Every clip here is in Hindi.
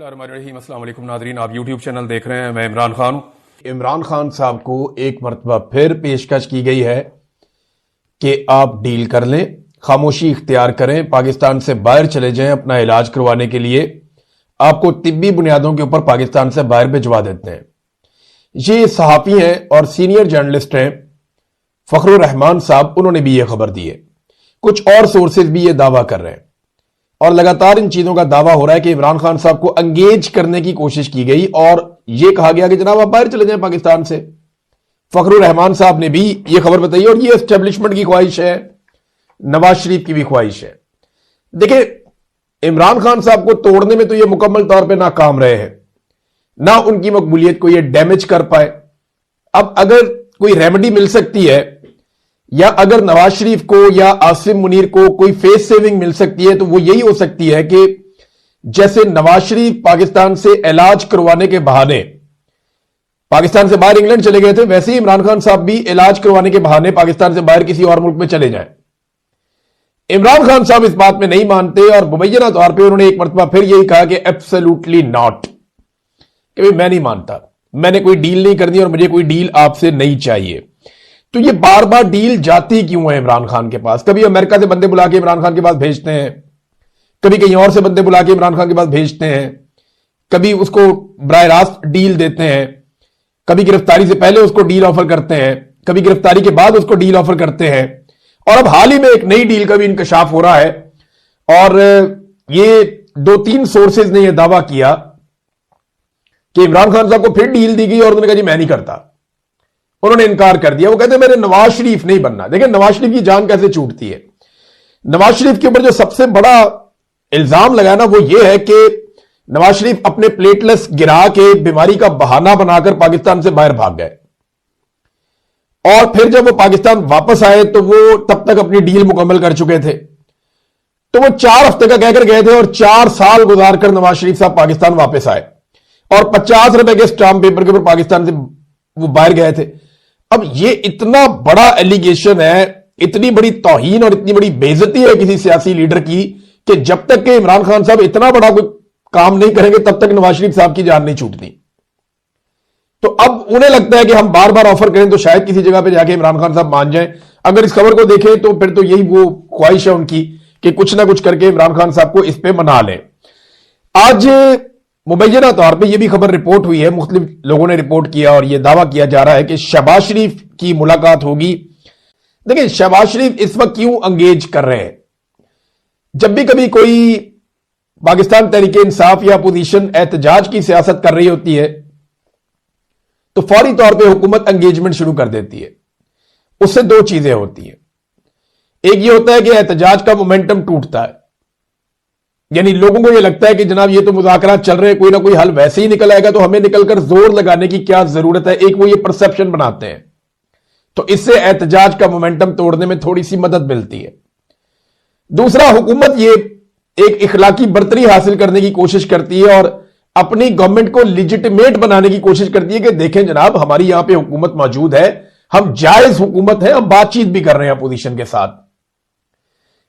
बिस्मिल्लाहिर्रहमानिर्रहीम। अस्सलाम वालेकुम नाज़रीन, आप यूट्यूब चैनल देख रहे हैं। मैं इमरान खान हूं। इमरान खान साहब को एक मरतबा फिर पेशकश की गई है कि आप डील कर लें, खामोशी इख्तियार करें, पाकिस्तान से बाहर चले जाएं अपना इलाज करवाने के लिए। आपको तिब्बी बुनियादों के ऊपर पाकिस्तान से बाहर भिजवा देते हैं। ये सहाफ़ी हैं और सीनियर जर्नलिस्ट हैं फखरुर रहमान साहब, उन्होंने भी यह खबर दी है। कुछ और सोर्सेज भी यह दावा कर रहे हैं और लगातार इन चीजों का दावा हो रहा है कि इमरान खान साहब को एंगेज करने की कोशिश की गई और यह कहा गया कि जनाब आप बाहर चले जाएं पाकिस्तान से। फखरुर रहमान साहब ने भी यह खबर बताई और यह एस्टेब्लिशमेंट की ख्वाहिश है, नवाज शरीफ की भी ख्वाहिश है। देखिए, इमरान खान साहब को तोड़ने में तो यह मुकम्मल तौर पर नाकाम रहे हैं, ना उनकी मकबूलियत को यह डैमेज कर पाए। अब अगर कोई रेमेडी मिल सकती है या अगर नवाज शरीफ को या आसिम मुनीर को कोई फेस सेविंग मिल सकती है तो वो यही हो सकती है कि जैसे नवाज शरीफ पाकिस्तान से इलाज करवाने के बहाने पाकिस्तान से बाहर इंग्लैंड चले गए थे, वैसे ही इमरान खान साहब भी इलाज करवाने के बहाने पाकिस्तान से बाहर किसी और मुल्क में चले जाएं। इमरान खान साहब इस बात में नहीं मानते और मुबैना तौर पर उन्होंने एक मरतबा फिर यही कहा कि एब्सोल्युटली नॉट, कि भाई मैं नहीं मानता, मैंने कोई डील नहीं करनी और मुझे कोई डील आपसे नहीं चाहिए। तो ये बार बार डील जाती क्यों है इमरान खान के पास? कभी अमेरिका से बंदे बुला के इमरान खान के पास भेजते हैं, कभी कहीं और से बंदे बुला के इमरान खान के पास भेजते हैं, कभी उसको बराह रास्त डील देते हैं, कभी गिरफ्तारी से पहले उसको डील ऑफर करते हैं, कभी गिरफ्तारी के बाद उसको डील ऑफर करते हैं। और अब हाल ही में एक नई डील का भी इंकशाफ हो रहा है और ये 2-3 सोर्सेज ने यह दावा किया कि इमरान खान साहब को फिर डील दी गई और उन्होंने कहा जी मैं नहीं करता, उन्होंने इनकार कर दिया। वो कहते हैं मैंने नवाज शरीफ नहीं बनना। देखिए, नवाज शरीफ की जान कैसे छूटती है। नवाज शरीफ के ऊपर जो सबसे बड़ा इल्जाम लगा ना वो ये है कि नवाज शरीफ अपने प्लेटलेट्स गिरा के बीमारी का बहाना बनाकर पाकिस्तान से बाहर भाग गए और फिर जब वो पाकिस्तान वापस आए तो वो तब तक अपनी डील मुकम्मल कर चुके थे। तो वो 4 हफ्ते का कहकर गए थे और 4 साल गुजार कर नवाज शरीफ साहब पाकिस्तान वापस आए और 50 रुपए के स्टाम्प पेपर के ऊपर पाकिस्तान से वो बाहर गए थे। अब ये इतना बड़ा एलिगेशन है, इतनी बड़ी तौहीन और इतनी बड़ी बेइज्जती है किसी सियासी लीडर की कि जब तक के इमरान खान साहब इतना बड़ा कोई काम नहीं करेंगे तब तक नवाज शरीफ साहब की जान नहीं छूटती। तो अब उन्हें लगता है कि हम बार बार ऑफर करें तो शायद किसी जगह पे जाके इमरान खान साहब मान जाएं। अगर इस खबर को देखें तो फिर तो यही वो ख्वाहिश है उनकी कि कुछ ना कुछ करके इमरान खान साहब को इस पे मना लें। आज मुबैना तौर पे यह भी खबर रिपोर्ट हुई है, मुख्तलिफ लोगों ने रिपोर्ट किया और यह दावा किया जा रहा है कि शहबाज शरीफ की मुलाकात होगी। देखिए, शहबाज शरीफ इस वक्त क्यों अंगेज कर रहे हैं? जब भी कभी कोई पाकिस्तान तहरीक इंसाफ या अपोजिशन एहतजाज की सियासत कर रही होती है तो फौरी तौर पर हुकूमत एंगेजमेंट शुरू कर देती है। उससे 2 चीजें होती हैं। एक ये होता है कि एहतजाज का मोमेंटम टूटता है, यानी लोगों को यह लगता है कि जनाब ये तो मुज़ाकरात चल रहे हैं, कोई ना कोई हल वैसे ही निकल आएगा तो हमें निकलकर जोर लगाने की क्या जरूरत है। एक वो ये परसेप्शन बनाते हैं, तो इससे एहतजाज का मोमेंटम तोड़ने में थोड़ी सी मदद मिलती है। दूसरा, हुकूमत ये एक इखलाकी बर्तरी हासिल करने की कोशिश करती है और अपनी गवर्नमेंट को लिजिटिमेट बनाने की कोशिश करती है कि देखें जनाब हमारी यहां पर हुकूमत मौजूद है, हम जायज हुकूमत है, हम बातचीत भी कर रहे हैं अपोजिशन के साथ।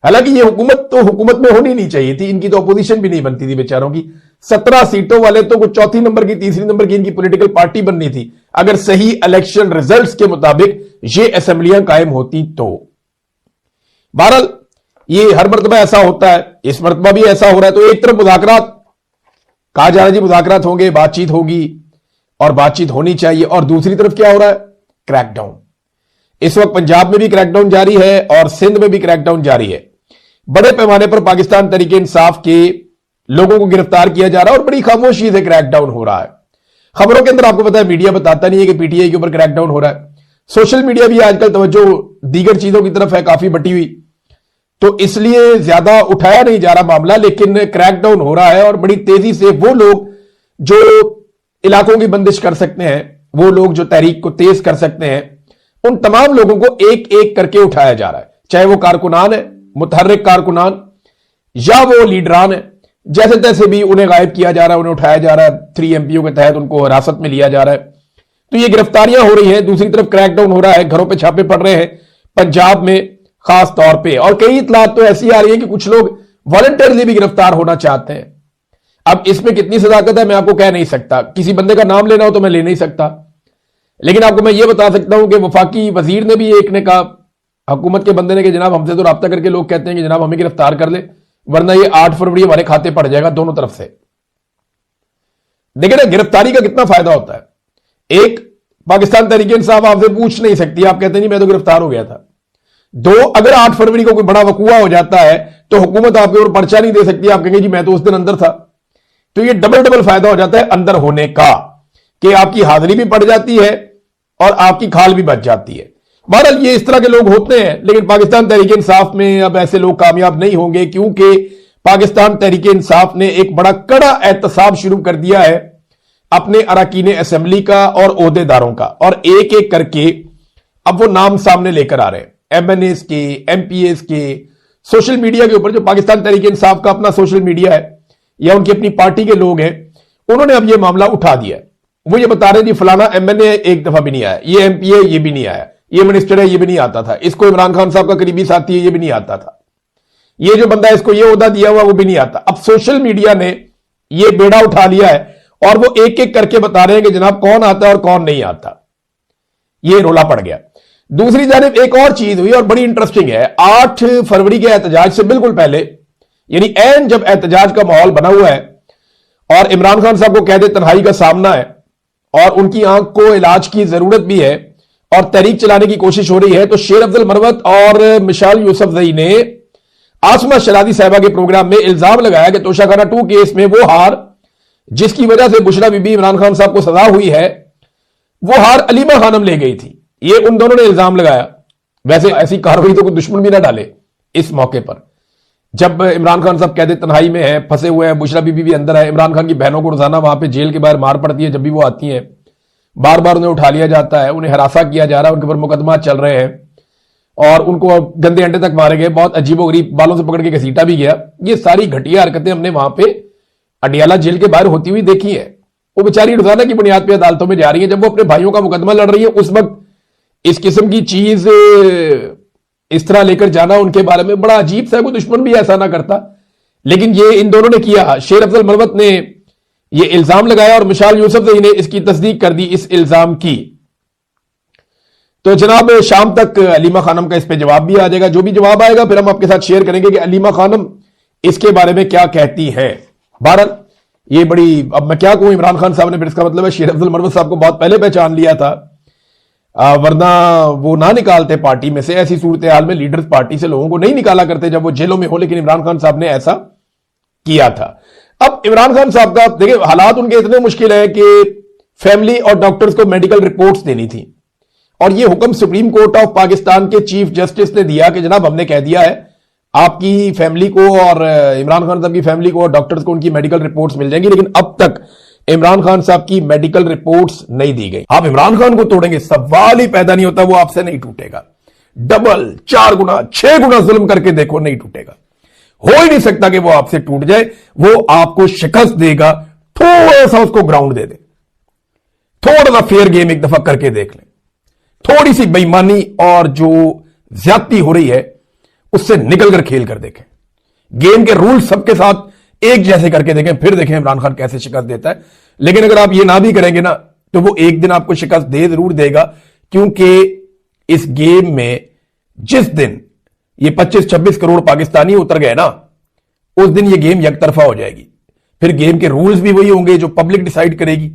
हालांकि ये हुकूमत तो हुकूमत में होनी नहीं चाहिए थी, इनकी तो अपोजिशन भी नहीं बनती थी बेचारों की। 17 सीटों वाले तो कुछ 4थी नंबर की 3री नंबर की इनकी पॉलिटिकल पार्टी बननी थी अगर सही इलेक्शन रिजल्ट्स के मुताबिक ये असेंबलियां कायम होती तो। बहरहाल ये हर मरतबा ऐसा होता है, इस मरतबा भी ऐसा हो रहा है। तो एक तरफ मुज़ाकरात कहा जा रहा है जी मुज़ाकरात होंगे, बातचीत होगी और बातचीत होनी चाहिए, और दूसरी तरफ क्या हो रहा है? क्रैकडाउन। इस वक्त पंजाब में भी क्रैकडाउन जारी है और सिंध में भी क्रैकडाउन जारी है। बड़े पैमाने पर पाकिस्तान तहरीक इंसाफ के लोगों को गिरफ्तार किया जा रहा है और बड़ी खामोशी से क्रैकडाउन हो रहा है। खबरों के अंदर आपको पता है मीडिया बताता नहीं है कि पीटीआई के ऊपर क्रैकडाउन हो रहा है। सोशल मीडिया भी आजकल तवज्जो दीगर चीजों की तरफ है, काफी बटी हुई, तो इसलिए ज्यादा उठाया नहीं जा रहा मामला, लेकिन क्रैकडाउन हो रहा है और बड़ी तेजी से वो लोग जो इलाकों की बंदिश कर सकते हैं, वो लोग जो तहरीक को तेज कर सकते हैं, उन तमाम लोगों को एक एक करके उठाया जा रहा है। चाहे वो कारकुनान है, मुतहर्रिक कारकुनान, या वो लीडरान है, जैसे तैसे भी उन्हें गायब किया जा रहा है, उन्हें उठाया जा रहा है। 3 एमपीओ के तहत उनको हिरासत में लिया जा रहा है। तो ये गिरफ्तारियां हो रही हैं, दूसरी तरफ क्रैकडाउन हो रहा है, घरों पे छापे पड़ रहे हैं पंजाब में खास तौर पे, और कई इतलात तो ऐसी आ रही है कि कुछ लोग वॉलंटियरली भी गिरफ्तार होना चाहते हैं। अब इसमें कितनी सदाकत है मैं आपको कह नहीं सकता, किसी बंदे का नाम लेना हो तो मैं ले नहीं सकता, लेकिन आपको मैं ये बता सकता हूं कि वफाकी वजीर ने भी एक ने कहा, हुकूमत के बंदे ने, कि जनाब हमसे तो राब्ता करके लोग कहते हैं कि जनाब हमें गिरफ्तार कर ले, वरना ये 8 फरवरी हमारे खाते पड़ जाएगा दोनों तरफ से। देखिए ना गिरफ्तारी का कितना फायदा होता है। एक, पाकिस्तान तहरीक इंसाफ आपसे पूछ नहीं सकती, आप कहते नहीं मैं तो गिरफ्तार हो गया था। दो, अगर 8 फरवरी को कोई बड़ा वकूआ हो जाता है तो हुकूमत आपके ऊपर पर्चा नहीं दे सकती, आप कहेंगे जी मैं तो उस दिन अंदर था। तो ये डबल फायदा हो जाता है अंदर होने का, कि आपकी हाजिरी भी पड़ जाती है और आपकी खाल भी बच जाती है। बहरहाल ये इस तरह के लोग होते हैं, लेकिन पाकिस्तान तहरीक इंसाफ में अब ऐसे लोग कामयाब नहीं होंगे, क्योंकि पाकिस्तान तहरीक इंसाफ ने एक बड़ा कड़ा एहतसाब शुरू कर दिया है अपने अरकान असेंबली का और ओहदेदारों का, और एक एक करके अब वो नाम सामने लेकर आ रहे हैं, MNAs के, MPAs के, सोशल मीडिया के ऊपर जो पाकिस्तान तहरीक इंसाफ का अपना सोशल मीडिया है या उनकी अपनी पार्टी के लोग हैं, उन्होंने अब ये मामला उठा दिया है। वो ये बता रहे हैं जी फलाना MNA एक दफा भी नहीं आया, ये MPA ये भी नहीं आया, ये मिनिस्टर है ये भी नहीं आता था, इसको इमरान खान साहब का करीबी साथी है ये भी नहीं आता था, ये जो बंदा इसको ये ओहदा दिया हुआ वो भी नहीं आता। अब सोशल मीडिया ने ये बेड़ा उठा लिया है और वो एक एक करके बता रहे हैं कि जनाब कौन आता है और कौन नहीं आता। ये रोला पड़ गया। दूसरी जानिब एक और चीज हुई और बड़ी इंटरेस्टिंग है। 8 फरवरी के एहतजाज से बिल्कुल पहले, यानी ऐन जब एहतजाज का माहौल बना हुआ है और इमरान खान साहब को कैद तन्हाई का सामना है और उनकी आंख को इलाज की जरूरत भी है और तहरीक चलाने की कोशिश हो रही है, तो शेर अफजल मरवत और मिसाल यूसुफजई ने आसमा शरादी साहिबा के प्रोग्राम में इल्जाम लगाया कि तोशाखाना 2 केस में वो हार जिसकी वजह से बुशरा बीबी इमरान खान साहब को सजा हुई है, वो हार अलीमा खानम ले गई थी। ये उन दोनों ने इल्जाम लगाया। वैसे ऐसी कार्रवाई तो कोई दुश्मन भी ना डाले इस मौके पर, जब इमरान खान साहब कैद तन्हाई में है, फंसे हुए हैं, बुशरा बीबी भी अंदर है, इमरान खान की बहनों को रोजाना वहां पे जेल के बाहर मार पड़ती है जब भी वो आती हैं, बार बार उन्हें उठा लिया जाता है, उन्हें हरासा किया जा रहा है, उनके ऊपर मुकदमा चल रहे हैं और उनको गंदे अंडे तक मारे गए, बहुत अजीबोगरीब बालों से पकड़ के घसीटा भी गया। ये सारी घटिया हरकतें हमने वहां पे अडियाला जेल के बाहर होती हुई देखी है। वो बेचारी रोजाना की बुनियाद पर अदालतों में जा रही है, जब वो अपने भाइयों का मुकदमा लड़ रही है उस वक्त इस किस्म की चीज इस तरह लेकर जाना उनके बारे में बड़ा अजीब सा है। कोई दुश्मन भी ऐसा ना करता, लेकिन ये इन दोनों ने किया। शेर अफजल मरवत ने ये इल्जाम लगाया और मिसाल यूसुफजई ने इसकी तस्दीक कर दी इस इल्जाम की। तो जनाब शाम तक अलीमा खानम का इस पे जवाब भी आ जाएगा। जो भी जवाब आएगा फिर हम आपके साथ शेयर करेंगे कि अलीमा खानम इसके बारे में क्या कहती है। बहरहाल ये बड़ी, अब मैं क्या कहूं, इमरान खान साहब ने, फिर इसका मतलब है शेर अफजल मरवत साहब को बहुत पहले पहचान लिया था, वरना वो ना निकालते पार्टी में से। ऐसी सूरत हाल में लीडर्स पार्टी से लोगों को नहीं निकाला करते जब वो जेलों में हो, लेकिन इमरान खान साहब ने ऐसा किया था। अब इमरान खान साहब का देखिए हालात उनके इतने मुश्किल है कि फैमिली और डॉक्टर्स को मेडिकल रिपोर्ट्स देनी थी और ये हुक्म सुप्रीम कोर्ट ऑफ पाकिस्तान के चीफ जस्टिस ने दिया कि जनाब हमने कह दिया है आपकी फैमिली को और इमरान खान साहब की फैमिली को और डॉक्टर्स को उनकी मेडिकल रिपोर्ट्स मिल जाएंगी, लेकिन अब तक इमरान खान साहब की मेडिकल रिपोर्ट्स नहीं दी गई। आप इमरान खान को तोड़ेंगे, सवाल ही पैदा नहीं होता, वो आपसे नहीं टूटेगा। डबल 4 गुना 6 गुना जुल्म करके देखो, नहीं टूटेगा। हो ही नहीं सकता कि वो आपसे टूट जाए। वो आपको शिकस्त देगा, थोड़ा सा उसको ग्राउंड दे दे, थोड़ा सा फेयर गेम एक दफा करके देख लें, थोड़ी सी बेईमानी और जो ज्यादती हो रही है उससे निकलकर खेल कर देखें, गेम के रूल सबके साथ एक जैसे करके देखें, फिर देखें इमरान खान कैसे शिकस्त देता है। लेकिन अगर आप ये ना भी करेंगे ना तो वो एक दिन आपको शिकस्त दे जरूर देगा, क्योंकि इस गेम में जिस दिन ये 25-26 करोड़ पाकिस्तानी उतर गए ना, उस दिन ये गेम यकतरफा हो जाएगी। फिर गेम के रूल्स भी वही होंगे जो पब्लिक डिसाइड करेगी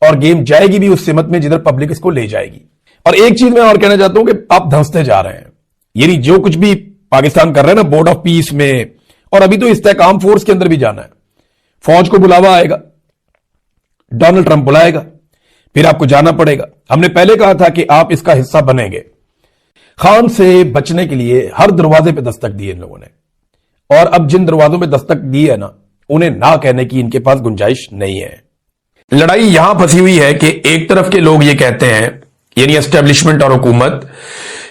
और गेम जाएगी भी उस सिमत में जिधर पब्लिक इसको ले जाएगी। और एक चीज मैं और कहना चाहता हूं कि आप धंसते जा रहे हैं, यानी जो कुछ भी पाकिस्तान कर रहे हैं ना बोर्ड ऑफ पीस में, और अभी तो इस्तेहकाम फोर्स के अंदर भी जाना है, फौज को बुलावा आएगा, डोनाल्ड ट्रंप बुलाएगा, फिर आपको जाना पड़ेगा। हमने पहले कहा था कि आप इसका हिस्सा बनेंगे। खान से बचने के लिए हर दरवाजे पे दस्तक दी इन लोगों ने, और अब जिन दरवाजों पे दस्तक दी है ना, उन्हें ना कहने की इनके पास गुंजाइश नहीं है। लड़ाई यहां फंसी हुई है कि एक तरफ के लोग ये कहते हैं, यानी एस्टेब्लिशमेंट और हुकूमत,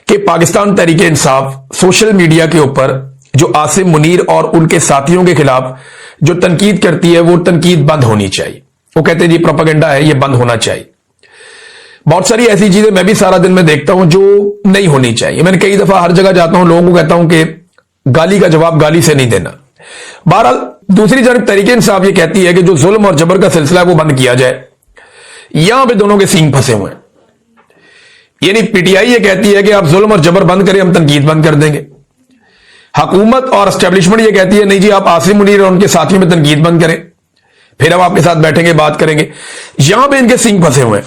कि पाकिस्तान तहरीक इंसाफ सोशल मीडिया के ऊपर जो आसिम मुनीर और उनके साथियों के खिलाफ जो तनकीद करती है वो तनकीद बंद होनी चाहिए। वो कहते हैं जी प्रोपेगेंडा है, ये बंद होना चाहिए। बहुत सारी ऐसी चीजें मैं भी सारा दिन में देखता हूं जो नहीं होनी चाहिए। मैंने कई दफा हर जगह जाता हूं, लोगों को कहता हूं कि गाली का जवाब गाली से नहीं देना। बहरहाल दूसरी जानब तहरीक इंसाफ ये कहती है कि जो जुल्म और जबर का सिलसिला है वो बंद किया जाए। यहां पे दोनों के सींग फंसे हुए हैं। यानी पीटीआई ये कहती है कि आप जुल्म और जबर बंद करें, हम तनकीद बंद कर देंगे। हुकूमत और एस्टेब्लिशमेंट ये कहती है नहीं जी, आप आसिम मुनीर और उनके साथियों में तनकीद बंद करें, फिर हम आपके साथ बैठेंगे, बात करेंगे। यहां पे इनके सींग फंसे हुए हैं।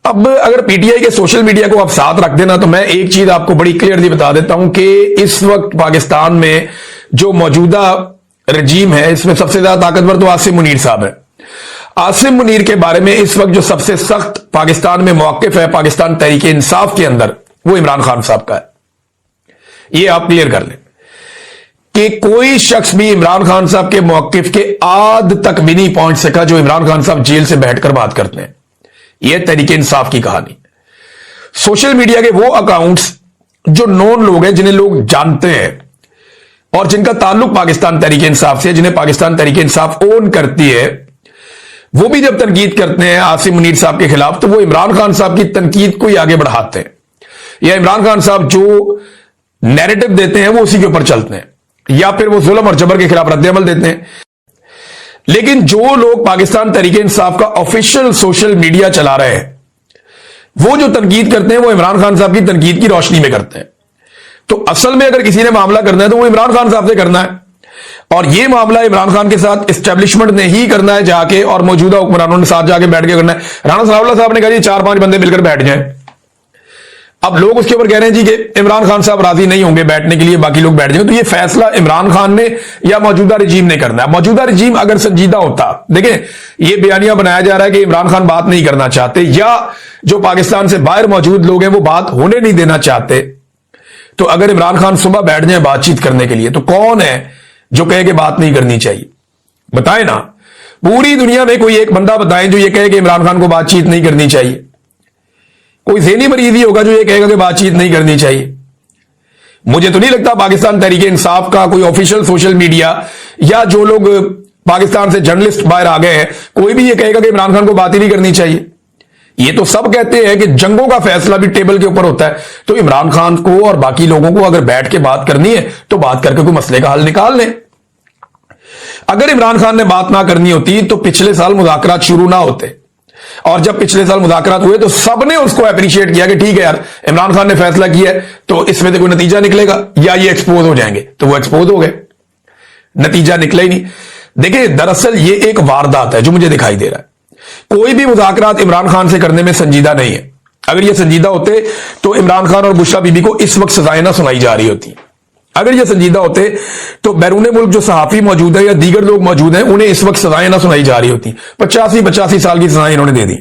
अब अगर पीटीआई के सोशल मीडिया को आप साथ रख देना, तो मैं एक चीज आपको बड़ी क्लियरली बता देता हूं कि इस वक्त पाकिस्तान में जो मौजूदा रजीम है, इसमें सबसे ज्यादा ताकतवर तो आसिम मुनीर साहब है। आसिम मुनीर के बारे में इस वक्त जो सबसे सख्त पाकिस्तान में मौकिफ है पाकिस्तान तहरीक इंसाफ के अंदर, वो इमरान खान साहब का है। ये आप क्लियर कर लें कि कोई शख्स भी इमरान खान साहब के मौकिफ के आद तक भी नहीं पहुंच सका जो इमरान खान साहब जेल से बैठकर बात करते हैं। यह तहरीक इंसाफ की कहानी। सोशल मीडिया के वो अकाउंट्स जो नॉन लोग हैं, जिन्हें लोग जानते हैं और जिनका ताल्लुक पाकिस्तान तहरीक इंसाफ से, जिन्हें पाकिस्तान तहरीक इंसाफ ओन करती है, वो भी जब तनकीद करते हैं आसिम मुनीर साहब के खिलाफ, तो वो इमरान खान साहब की तनकीद को ही आगे बढ़ाते हैं, या इमरान खान साहब जो नैरेटिव देते हैं वो उसी के ऊपर चलते हैं, या फिर वो जुल्म और जबर के खिलाफ रद्द-ए-अमल देते हैं। लेकिन जो लोग पाकिस्तान तहरीक इंसाफ का ऑफिशियल सोशल मीडिया चला रहे हैं, वो जो तनकीद करते हैं वो इमरान खान साहब की तनकीद की रोशनी में करते हैं। तो असल में अगर किसी ने मामला करना है तो वो इमरान खान साहब से करना है, और ये मामला इमरान खान के साथ एस्टेब्लिशमेंट ने ही करना है जाके, और मौजूदा हुक्मरानों के साथ जाके बैठ के करना है। राणा सनाउल्लाह साहब ने कहा जी 4-5 बंदे मिलकर बैठ जाएं। अब लोग उसके ऊपर कह रहे हैं जी कि इमरान खान साहब राजी नहीं होंगे बैठने के लिए, बाकी लोग बैठ जाएंगे। तो ये फैसला इमरान खान ने या मौजूदा रजीम ने करना है। मौजूदा रजीम अगर संजीदा होता, देखें ये बयानिया बनाया जा रहा है कि इमरान खान बात नहीं करना चाहते, या जो पाकिस्तान से बाहर मौजूद लोग हैं वो बात होने नहीं देना चाहते। तो अगर इमरान खान सुबह बैठ जाए बातचीत करने के लिए, तो कौन है जो कहे कि बात नहीं करनी चाहिए? बताएं ना, पूरी दुनिया में कोई एक बंदा बताएं जो ये कहे कि इमरान खान को बातचीत नहीं करनी चाहिए। कोई ज़हनी मरीज ही होगा जो ये कहेगा कि बातचीत नहीं करनी चाहिए। मुझे तो नहीं लगता पाकिस्तान तहरीक इंसाफ का कोई ऑफिशियल सोशल मीडिया या जो लोग पाकिस्तान से जर्नलिस्ट बाहर आ गए हैं, कोई भी ये कहेगा कि इमरान खान को बात ही नहीं करनी चाहिए। ये तो सब कहते हैं कि जंगों का फैसला भी टेबल के ऊपर होता है। तो इमरान खान को और बाकी लोगों को अगर बैठ के बात करनी है तो बात करके कोई मसले का हल निकाल लें। अगर इमरान खान ने बात ना करनी होती तो पिछले साल मुज़ाकरात शुरू ना होते, और जब पिछले साल मुज़ाकरात हुए तो सबने उसको अप्रिशिएट किया कि ठीक है यार, इमरान खान ने फैसला किया है तो इसमें तो कोई नतीजा निकलेगा या ये एक्सपोज हो जाएंगे। तो वो एक्सपोज हो गए, नतीजा निकला ही नहीं। देखिए दरअसल ये एक वारदात है जो मुझे दिखाई दे रहा है। कोई भी मुज़ाकरात इमरान खान से करने में संजीदा नहीं है। अगर ये संजीदा होते तो इमरान खान और बुशरा बीबी को इस वक्त सजाएं ना सुनाई जा रही होती। अगर ये संजीदा होते तो बैरून मुल्क जो सहाफी मौजूद है या दीगर लोग मौजूद हैं, उन्हें इस वक्त सजाएं ना सुनाई जा रही होती। 85 साल की सजाएं इन्होंने दे दी।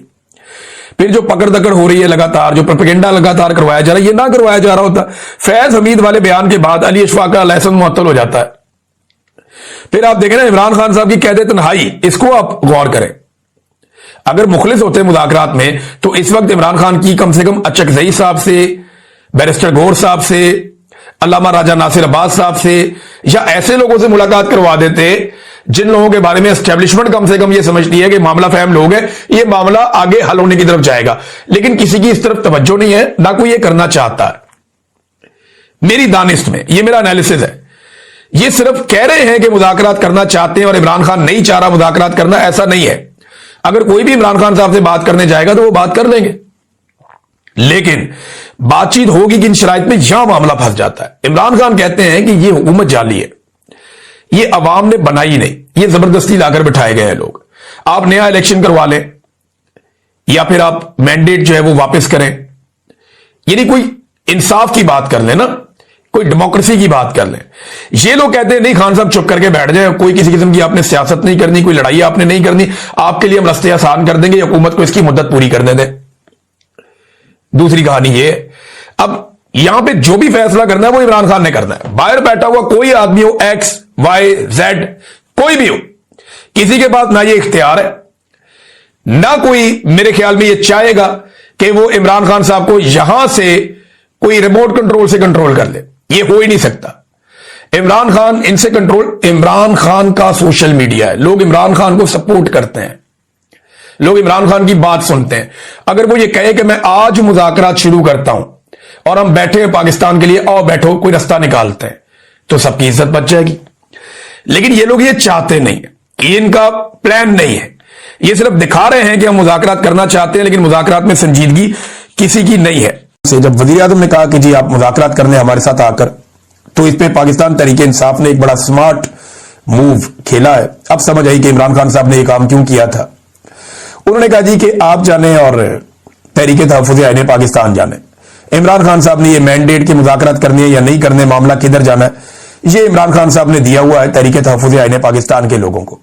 फिर जो पकड़ दकड़ हो रही है लगातार, जो प्रोपेगेंडा लगातार करवाया जा रहा है, ये ना करवाया जा रहा होता, फैज हमीद वाले बयान के बाद अली अशफाक का लाइसेंस मुअत्तल हो जाता है। फिर आप देखें ना इमरान खान साहब की कैद तन्हाई, इसको आप गौर करें। अगर मुखलिस होते मुज़ाकरात में तो इस वक्त इमरान खान की कम से कम अचकजई साहब से, बैरिस्टर गौर साहब से, अल्लामा राजा नासिर अब्बास साहब से, या ऐसे लोगों से मुलाकात करवा देते जिन लोगों के बारे में एस्टेब्लिशमेंट कम से कम ये समझती है कि मामला फहम लोग हैं, ये मामला आगे हल होने की तरफ जाएगा। लेकिन किसी की इस तरफ तवज्जो नहीं है, ना कोई ये करना चाहता है। मेरी दानिश में ये मेरा एनालिसिस है। ये सिर्फ कह रहे हैं कि मुज़ाकरात करना चाहते हैं और इमरान खान नहीं चाह रहा मुज़ाकरात करना, ऐसा नहीं है। अगर कोई भी इमरान खान साहब से बात करने जाएगा तो वो बात कर लेंगे, लेकिन बातचीत होगी किन शराइत में, यहां मामला फंस जाता है। इमरान खान कहते हैं कि ये हुकूमत जाली है, ये अवाम ने बनाई नहीं, ये जबरदस्ती लाकर बिठाए गए हैं लोग। आप नया इलेक्शन करवा लें या फिर आप मैंडेट जो है वो वापस करें, यानी कोई इंसाफ की बात कर लें ना, कोई डेमोक्रेसी की बात कर लें। ये लोग कहते हैं नहीं खान साहब चुप करके बैठ जाए, कोई किसी किस्म की आपने सियासत नहीं करनी, कोई लड़ाई आपने नहीं करनी, आपके लिए हम रास्ते आसान कर देंगे, हुकूमत को इसकी मुद्दत पूरी करने दें। दूसरी कहानी ये, अब यहां पे जो भी फैसला करना है वो इमरान खान ने करना है। बाहर बैठा हुआ कोई आदमी हो, एक्स वाई जेड कोई भी हो, किसी के पास ना ये इख्तियार है, ना कोई मेरे ख्याल में ये चाहेगा कि वो इमरान खान साहब को यहां से कोई रिमोट कंट्रोल से कंट्रोल कर ले। ये हो ही नहीं सकता। इमरान खान इनसे कंट्रोल, इमरान खान का सोशल मीडिया है, लोग इमरान खान को सपोर्ट करते हैं, लोग इमरान खान की बात सुनते हैं। अगर वो ये कहे कि मैं आज मुज़ाकरात शुरू करता हूं और हम बैठे हैं पाकिस्तान के लिए, आओ बैठो, कोई रास्ता निकालते हैं, तो सबकी इज्जत बच जाएगी। लेकिन ये लोग ये चाहते नहीं है, ये इनका प्लान नहीं है। ये सिर्फ दिखा रहे हैं कि हम मुज़ाकरात करना चाहते हैं, लेकिन मुज़ाकरात में संजीदगी किसी की नहीं है। जब वज़ीर आज़म ने कहा कि जी आप मुज़ाकरात करने हमारे साथ आकर, तो इस पे पाकिस्तान तहरीक इंसाफ ने एक बड़ा स्मार्ट मूव खेला है। अब समझ आई कि इमरान खान साहब ने यह काम क्यों किया था। उन्होंने कहा जी कि आप जाने और तहरीक तहफ़्फ़ुज़ आईन पाकिस्तान जाने, इमरान खान साहब ने यह मैंडेट कि मुज़ाकरात करनी है या नहीं करने, मामला किधर जाना है, ये इमरान खान साहब ने दिया हुआ है तहरीक तहफ़्फ़ुज़ आईन पाकिस्तान के लोगों को।